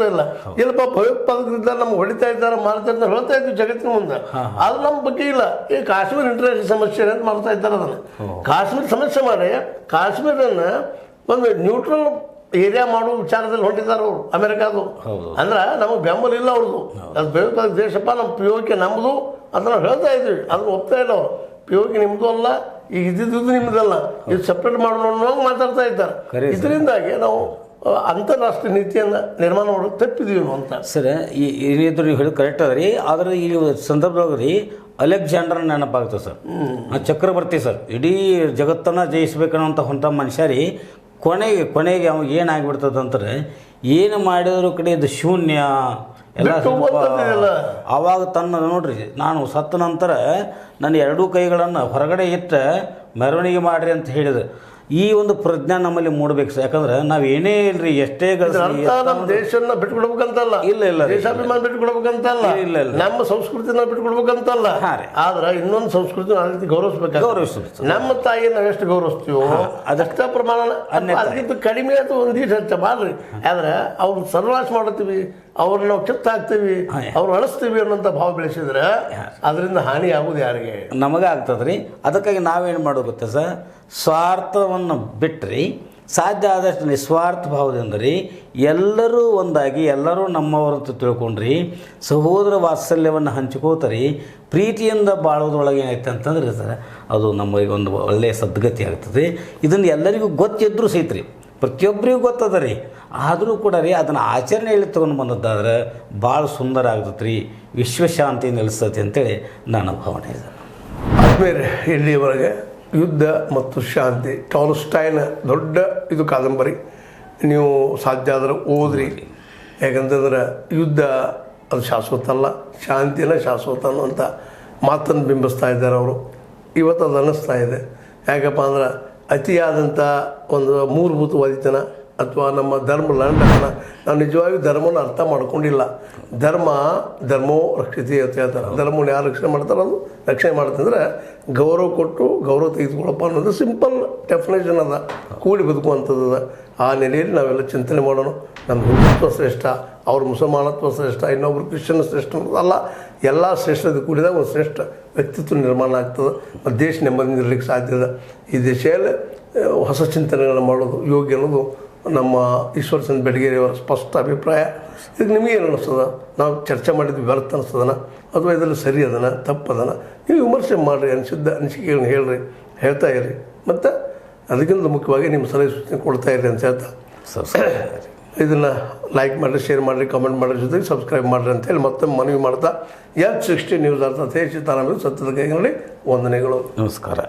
ಇಲ್ಲ ಇಲ್ಲಪ್ಪ ಭಯೋತ್ಪಾದಕರಿಂದ ನಮ್ಗೆ ಹೊಡಿತಾ ಇದ್ದಾರೆ ಮಾಡ್ತಾ ಇದ್ದಾರೆ ಹೇಳ್ತಾ ಇದ್ವಿ ಜಗತ್ತಿನ ಮುಂದೆ. ಅದು ನಮ್ಮ ಬಗ್ಗೆ ಇಲ್ಲ. ಈ ಕಾಶ್ಮೀರ ಇಂಟರ್ನ್ಯಾಷನಲ್ ಸಮಸ್ಯೆ ಅಂತ ಮಾಡ್ತಾ ಇದ್ದಾರೆ. ಅದನ್ನು ಕಾಶ್ಮೀರ ಸಮಸ್ಯೆ ಮಾಡಿ ಕಾಶ್ಮೀರನ್ನ ಒಂದು ನ್ಯೂಟ್ರಲ್ ಏರಿಯಾ ಮಾಡುವ ವಿಚಾರದಲ್ಲಿ ಹೊಂಟಿದ್ದಾರೆ ಅವರು ಅಮೆರಿಕಾದು. ಅಂದ್ರೆ ನಮಗೆ ಬೆಂಬಲ ಇಲ್ಲ ಅವ್ರದ್ದು. ಅದು ಭಯೋತ್ಪಾದಕ ದೇಶಪ್ಪ, ನಮ್ಮ POK ನಮ್ಮದು ಅಂತ ನಾವು ಹೇಳ್ತಾ ಇದ್ವಿ. ಅದನ್ನು ಒಪ್ತಾ ಇಲ್ಲ ಅವರು. POK ನಿಮ್ಮದು ಅಲ್ಲ, ಈಗ ಇದ್ದಿದ್ದು ನಿಮ್ಮದಲ್ಲ, ಇದು ಸಪ್ರೇಟ್ ಮಾಡೋಣ ಮಾತಾಡ್ತಾ ಇದ್ದಾರೆ. ಇದರಿಂದಾಗಿ ನಾವು ಅಂತಾರಾಷ್ಟ್ರೀಯ ನೀತಿಯನ್ನು ನಿರ್ಮಾಣ ಮಾಡೋದು ತಪ್ಪಿದೀವಿ ಅಂತ. ಸರ್, ಏನಿದ್ರು ನೀವು ಹೇಳಿ ಕರೆಕ್ಟ್ ಅದ ರೀ. ಆದರೆ ಈ ಸಂದರ್ಭದಾಗ ರೀ ಅಲೆಕ್ಸಾಂಡರ್ ನೆನಪಾಗ್ತದೆ ಸರ್, ಚಕ್ರವರ್ತಿ ಸರ್. ಇಡೀ ಜಗತ್ತನ್ನು ಜಯಿಸ್ಬೇಕನ್ನೋಂಥ ಹೊಂಟ ಮನುಷ್ಯ ರೀ. ಕೊನೆಗೆ ಅವಾಗ ಏನಾಗ್ಬಿಡ್ತದಂತಾರೆ, ಏನು ಮಾಡಿದ್ರು ಕಡೆ ಇದು ಶೂನ್ಯ ಎಲ್ಲ. ಆವಾಗ ತನ್ನ ನೋಡ್ರಿ, ನಾನು ಸತ್ತ ನಂತರ ನನ್ನ ಎರಡೂ ಕೈಗಳನ್ನು ಹೊರಗಡೆ ಇಟ್ಟು ಮೆರವಣಿಗೆ ಮಾಡಿರಿ ಅಂತ ಹೇಳಿದ್ರು. ಈ ಒಂದು ಪ್ರಜ್ಞೆ ನಮ್ಮಲ್ಲಿ ಮೂಡಬೇಕು ಸರ್. ಯಾಕಂದ್ರೆ ನಾವು ಏನೇ ಇಲ್ರಿ, ಎಷ್ಟೇ ನಮ್ಮ ದೇಶನ ಬಿಟ್ಕೊಡ್ಬೇಕಂತಲ್ಲ, ಇಲ್ಲ ದೇಶಾಭಿಮಾನ ಬಿಟ್ಕೊಡ್ಬೇಕಂತಲ್ಲ, ಇಲ್ಲ ನಮ್ಮ ಸಂಸ್ಕೃತಿನ ಬಿಟ್ಕೊಡ್ಬೇಕಂತಲ್ಲ. ಆದ್ರೆ ಇನ್ನೊಂದು ಸಂಸ್ಕೃತಿ ಆ ರೀತಿ ಗೌರವಿಸ್ಬೇಕು. ನಮ್ಮ ತಾಯಿ ನಾವು ಎಷ್ಟು ಗೌರವಿಸ್ತೀವೋ ಅದಷ್ಟ ಪ್ರಮಾಣ, ಅದಕ್ಕಿಂತ ಕಡಿಮೆ ಅಥವಾ ಒಂದೀಟ್ ಹೆಚ್ಚ ಮಾಡ್ರಿ. ಆದ್ರೆ ಅವ್ರು ಸರ್ವನಾಶ ಮಾಡ್ತೀವಿ, ಅವ್ರನ್ನ ನಾವು ಕಿತ್ತು ಹಾಕ್ತೀವಿ, ಅವ್ರು ಅಳಿಸ್ತೀವಿ ಅನ್ನೋಂಥ ಭಾವ ಬೆಳೆಸಿದ್ರೆ ಅದರಿಂದ ಹಾನಿ ಆಗೋದು ಯಾರಿಗೆ? ನಮಗೆ ಆಗ್ತದ್ರಿ. ಅದಕ್ಕಾಗಿ ನಾವೇನು ಮಾಡೋದು ಗೊತ್ತಾ ಸರ್, ಸ್ವಾರ್ಥವನ್ನು ಬಿಟ್ಟರೆ ಸಾಧ್ಯ ಆದಷ್ಟು ನಿಸ್ವಾರ್ಥ ಭಾವದಿಂದ ರೀ ಎಲ್ಲರೂ ಒಂದಾಗಿ ಎಲ್ಲರೂ ನಮ್ಮವರಂತ ತಿಳ್ಕೊಂಡ್ರಿ, ಸಹೋದರ ವಾತ್ಸಲ್ಯವನ್ನು ಹಂಚ್ಕೋತಾರೆ, ಪ್ರೀತಿಯಿಂದ ಬಾಳೋದ್ರೊಳಗೆ ಏನಾಯ್ತು ಅಂತಂದ್ರೆ ಸರ್, ಅದು ನಮಗೆ ಒಂದು ಒಳ್ಳೆಯ ಸದ್ಗತಿ ಆಗ್ತದೆ. ಇದನ್ನು ಎಲ್ಲರಿಗೂ ಗೊತ್ತಿದ್ದರೂ ಸಹಿತ ರೀ, ಪ್ರತಿಯೊಬ್ಬರಿಗೂ ಗೊತ್ತದ ರೀ. ಆದರೂ ಕೂಡ ರೀ ಅದನ್ನು ಆಚರಣೆಯಲ್ಲಿ ತೊಗೊಂಡು ಬಂದದ್ದಾದ್ರೆ ಭಾಳ ಸುಂದರ ಆಗ್ತದೆ ರೀ, ವಿಶ್ವಶಾಂತಿ ನೆಲೆಸ್ತೈತಿ ಅಂತೇಳಿ ನನ್ನ ಭಾವನೆ ಇದೆ. ಆದ್ಮೇಲೆ ಇಲ್ಲಿಯವರೆಗೆ ಯುದ್ಧ ಮತ್ತು ಶಾಂತಿ, ಟಾಲ್ಸ್ಟಾಯ್ನ ದೊಡ್ಡ ಇದು ಕಾದಂಬರಿ. ನೀವು ಸಾಧ್ಯ ಆದ್ರೆ ಓದ್ರಿ. ಯಾಕಂತಂದ್ರೆ ಯುದ್ಧ ಅದು ಶಾಶ್ವತ ಅಲ್ಲ, ಶಾಂತಿನ ಶಾಶ್ವತ ಅನ್ನುವಂಥ ಮಾತನ್ನು ಬಿಂಬಿಸ್ತಾ ಇದ್ದಾರೆ ಅವರು. ಇವತ್ತು ಅದು ಅನ್ನಿಸ್ತಾ ಇದೆ. ಯಾಕಪ್ಪ ಅಂದ್ರೆ ಅತಿಯಾದಂಥ ಒಂದು ಮೂಲಭೂತವಾದಿತನ ಅಥವಾ ನಮ್ಮ ಧರ್ಮ ಲಂಡನ, ನಾವು ನಿಜವಾಗಿ ಧರ್ಮವನ್ನು ಅರ್ಥ ಮಾಡ್ಕೊಂಡಿಲ್ಲ. ಧರ್ಮೋ ರಕ್ಷಿತಿ ಅಂತ ಹೇಳ್ತಾರೆ. ಧರ್ಮವನ್ನು ಯಾರು ರಕ್ಷಣೆ ಮಾಡ್ತಾರೆ, ಅದು ರಕ್ಷಣೆ ಮಾಡ್ತಂದ್ರೆ ಗೌರವ ಕೊಟ್ಟು ಗೌರವ ತೆಗೆದುಕೊಳ್ಳಪ್ಪ ಅನ್ನೋದು ಸಿಂಪಲ್ ಡೆಫಿನೇಷನ್ ಅದ, ಕೂಡಿ ಬದುಕುವಂಥದ್ದು ಅದ. ಆ ನೆಲೆಯಲ್ಲಿ ನಾವೆಲ್ಲ ಚಿಂತನೆ ಮಾಡೋಣ. ನಮ್ಮ ಹಿಂದುತ್ವ ಶ್ರೇಷ್ಠ, ಅವ್ರ ಮುಸಲ್ಮಾನತ್ವ ಶ್ರೇಷ್ಠ, ಇನ್ನೊಬ್ರು ಕ್ರಿಶ್ಚಿಯನ್ ಶ್ರೇಷ್ಠ ಅನ್ನೋದಲ್ಲ. ಎಲ್ಲ ಶ್ರೇಷ್ಠದ ಕೂಡಿದಾಗ ಒಂದು ಶ್ರೇಷ್ಠ ವ್ಯಕ್ತಿತ್ವ ನಿರ್ಮಾಣ ಆಗ್ತದೆ, ಮತ್ತು ದೇಶ ನೆಮ್ಮದಿಯಿಂದ ಇರಲಿಕ್ಕೆ ಸಾಧ್ಯ ಇದೆ. ಈ ದೇಶದಲ್ಲಿ ಹೊಸ ಚಿಂತನೆಗಳನ್ನು ಮಾಡೋದು ಯೋಗ್ಯ ಅನ್ನೋದು ನಮ್ಮ ಈಶ್ವರ ಚಂದ್ರ ಬೆಡಗೇರಿಯವರ ಸ್ಪಷ್ಟ ಅಭಿಪ್ರಾಯ. ಇದಕ್ಕೆ ನಿಮಗೇನು ಅನ್ನಿಸ್ತದ? ನಾವು ಚರ್ಚೆ ಮಾಡಿದ್ವಿ ವ್ಯರ್ಥ ಅನ್ನಿಸ್ತದನ ಅಥವಾ ಇದರಲ್ಲಿ ಸರಿ ಅದನ ತಪ್ಪದನ? ನೀವು ವಿಮರ್ಶೆ ಮಾಡಿರಿ, ಅನಿಸಿಕೆಗಳನ್ನ ಹೇಳ್ತಾ ಇರಿ. ಮತ್ತು ಅದಕ್ಕಿಂತ ಮುಖ್ಯವಾಗಿ ನಿಮ್ಮ ಸಲಹೆ ಸೂಚನೆ ಕೊಡ್ತಾ ಇರಿ ಅಂತ ಹೇಳ್ತಾ ಇದನ್ನು ಲೈಕ್ ಮಾಡಿರಿ, ಶೇರ್ ಮಾಡಿರಿ, ಕಮೆಂಟ್ ಮಾಡಿರಿ, ಜೊತೆಗೆ ಸಬ್ಸ್ಕ್ರೈಬ್ ಮಾಡಿರಿ ಅಂತೇಳಿ ಮತ್ತೊಮ್ಮೆ ಮನವಿ ಮಾಡ್ತಾ H60 ನ್ಯೂಸ್ ಅರ್ಥ ಸೀತಾರಾಮ ಸತ್ಯದ ಕೈಗಳಲ್ಲಿ ವಂದನೆಗಳು. ನಮಸ್ಕಾರ.